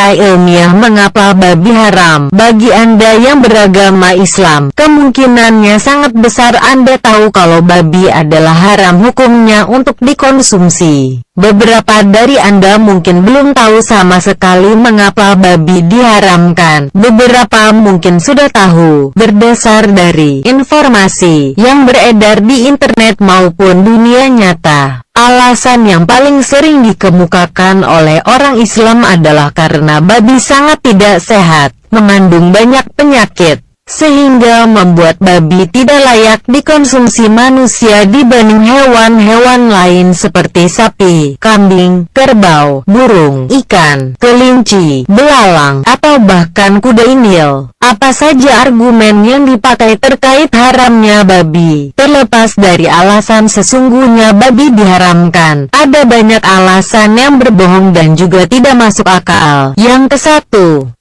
secara ilmiah mengapa babi haram. Bagi Anda yang beragama Islam, kemungkinannya sangat besar Anda tahu kalau babi adalah haram hukumnya untuk dikonsumsi. Beberapa dari Anda mungkin belum tahu sama sekali mengapa babi diharamkan. Beberapa mungkin sudah tahu, berdasar dari informasi yang beredar di internet maupun dunia nyata. Alasan yang paling sering dikemukakan oleh orang Islam adalah karena babi sangat tidak sehat, mengandung banyak penyakit, sehingga membuat babi tidak layak dikonsumsi manusia dibanding hewan-hewan lain seperti sapi, kambing, kerbau, burung, ikan, kelinci, belalang, atau bahkan kuda inil. Apa saja argumen yang dipakai terkait haramnya babi? Terlepas dari alasan sesungguhnya babi diharamkan, ada banyak alasan yang berbohong dan juga tidak masuk akal. Yang ke-1,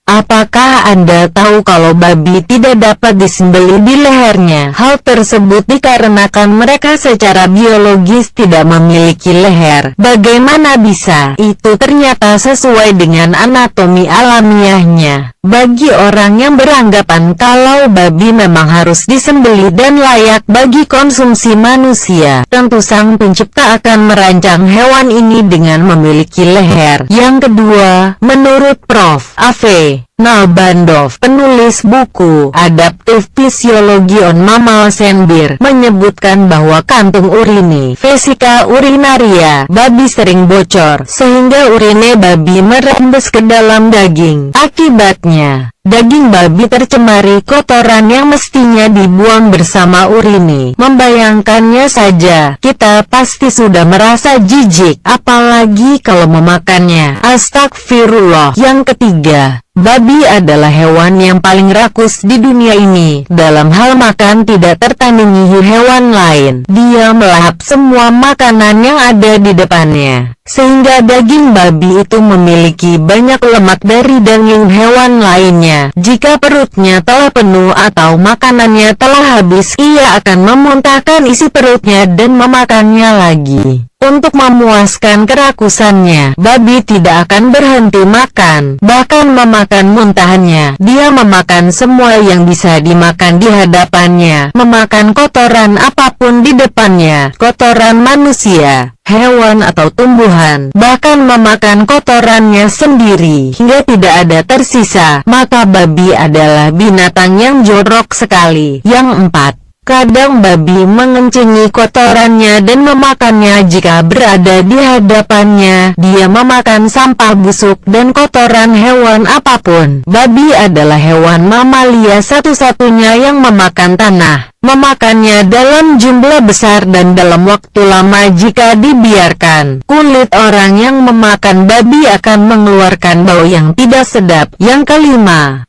apakah Anda tahu kalau babi tidak dapat disembelih di lehernya? Hal tersebut dikarenakan mereka secara biologis tidak memiliki leher. Bagaimana bisa? Itu ternyata sesuai dengan anatomi alamiahnya. Bagi orang yang beranggapan kalau babi memang harus disembelih dan layak bagi konsumsi manusia, tentu sang pencipta akan merancang hewan ini dengan memiliki leher. Yang kedua, menurut Prof. A.V. Nalbandov, penulis buku Adaptive Physiology on Mammals and Bear, menyebutkan bahwa kantung urine vesika urinaria babi sering bocor, sehingga urine babi merembes ke dalam daging. Akibatnya, daging babi tercemari kotoran yang mestinya dibuang bersama urine. Membayangkannya saja, kita pasti sudah merasa jijik, apalagi kalau memakannya. Astagfirullah. Yang ketiga, babi adalah hewan yang paling rakus di dunia ini. Dalam hal makan tidak tertandingi hewan lain. Dia melahap semua makanan yang ada di depannya, sehingga daging babi itu memiliki banyak lemak dari daging hewan lainnya. Jika perutnya telah penuh atau makanannya telah habis, ia akan memuntahkan isi perutnya dan memakannya lagi. Untuk memuaskan kerakusannya, babi tidak akan berhenti makan, bahkan memakan muntahannya. Dia memakan semua yang bisa dimakan di hadapannya, memakan kotoran apapun di depannya, kotoran manusia, hewan atau tumbuhan, bahkan memakan kotorannya sendiri, hingga tidak ada tersisa. Maka babi adalah binatang yang jorok sekali. Yang 4, kadang babi mengencengi kotorannya dan memakannya jika berada di hadapannya. Dia memakan sampah busuk dan kotoran hewan apapun. Babi adalah hewan mamalia satu-satunya yang memakan tanah. Memakannya dalam jumlah besar dan dalam waktu lama jika dibiarkan. Kulit orang yang memakan babi akan mengeluarkan bau yang tidak sedap. Yang kelima,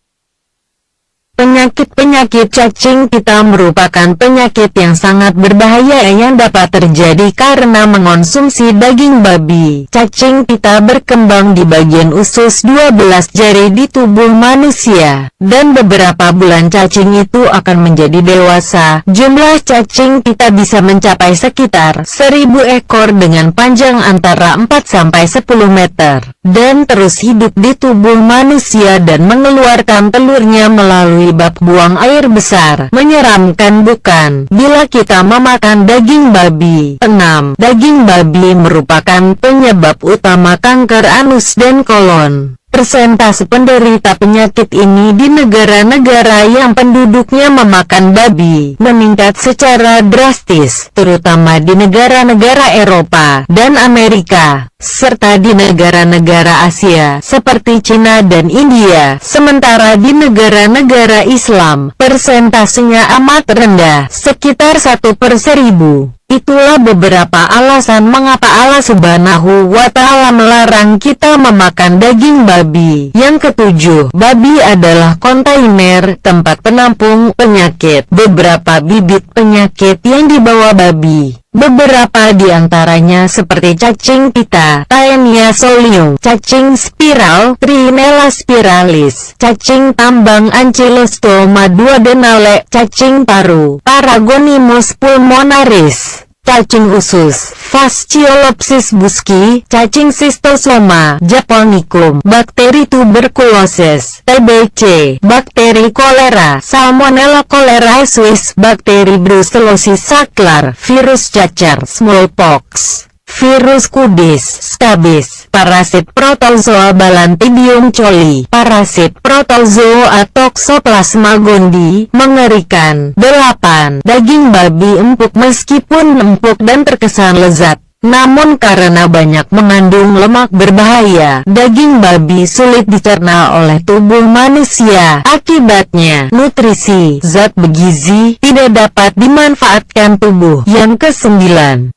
penyakit cacing pita merupakan penyakit yang sangat berbahaya yang dapat terjadi karena mengonsumsi daging babi. Cacing pita berkembang di bagian usus 12 jari di tubuh manusia, dan beberapa bulan cacing itu akan menjadi dewasa. Jumlah cacing pita bisa mencapai sekitar 1000 ekor dengan panjang antara 4-10 meter, dan terus hidup di tubuh manusia dan mengeluarkan telurnya melalui bab buang air besar. Menyeramkan bukan? Bila kita memakan daging babi. 6. Daging babi merupakan penyebab utama kanker anus dan kolon. Persentase penderita penyakit ini di negara-negara yang penduduknya memakan babi meningkat secara drastis, terutama di negara-negara Eropa dan Amerika, serta di negara-negara Asia seperti Cina dan India. Sementara di negara-negara Islam, persentasenya amat rendah, sekitar 1/1000. Itulah beberapa alasan mengapa Allah Subhanahu wa Ta'ala melarang kita memakan daging babi. Yang ketujuh, babi adalah kontainer, tempat penampung penyakit. Beberapa bibit penyakit yang dibawa babi, beberapa di antaranya seperti cacing pita, Taenia solium, cacing spiral, Trinella spiralis, cacing tambang Ancylostoma duodenale, cacing paru, Paragonimus pulmonaris, cacing usus, Fasciolopsis buski, cacing Schistosoma japonicum, bakteri tuberkulosis, TBC, bakteri kolera, Salmonella cholerae Swiss, bakteri Brucellosis saklar, virus cacar, smallpox, virus kudis, skabis, parasit protozoa Balantidium coli, parasit protozoa Toxoplasma gondii, mengerikan. 8. Daging babi empuk. Meskipun empuk dan terkesan lezat, namun karena banyak mengandung lemak berbahaya, daging babi sulit dicerna oleh tubuh manusia. Akibatnya, nutrisi, zat bergizi, tidak dapat dimanfaatkan tubuh. Yang ke-9,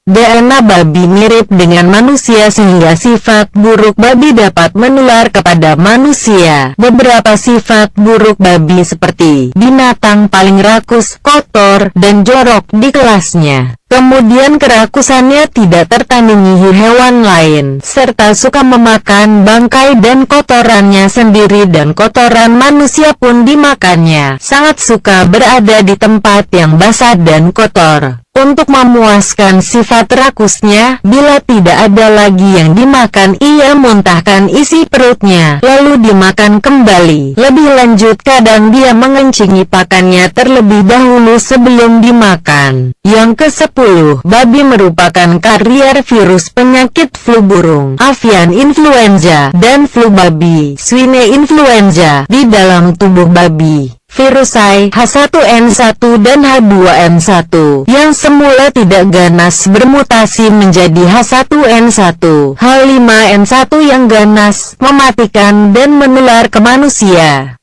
DNA babi mirip dengan manusia sehingga sifat buruk babi dapat menular kepada manusia. Beberapa sifat buruk babi seperti binatang paling rakus, kotor, dan jorok di kelasnya. Kemudian kerakusannya tidak tertandingi hewan lain, serta suka memakan bangkai dan kotorannya sendiri, dan kotoran manusia pun dimakannya. Sangat suka berada di tempat yang basah dan kotor. Untuk memuaskan sifat rakusnya, bila tidak ada lagi yang dimakan, ia muntahkan isi perutnya, lalu dimakan kembali. Lebih lanjut, kadang dia mengencingi pakannya terlebih dahulu sebelum dimakan. Yang ke-10, babi merupakan karier virus penyakit flu burung, avian influenza, dan flu babi, swine influenza, di dalam tubuh babi. Virus H1N1 dan H2N1 yang semula tidak ganas bermutasi menjadi H1N1, H5N1 yang ganas, mematikan dan menular ke manusia.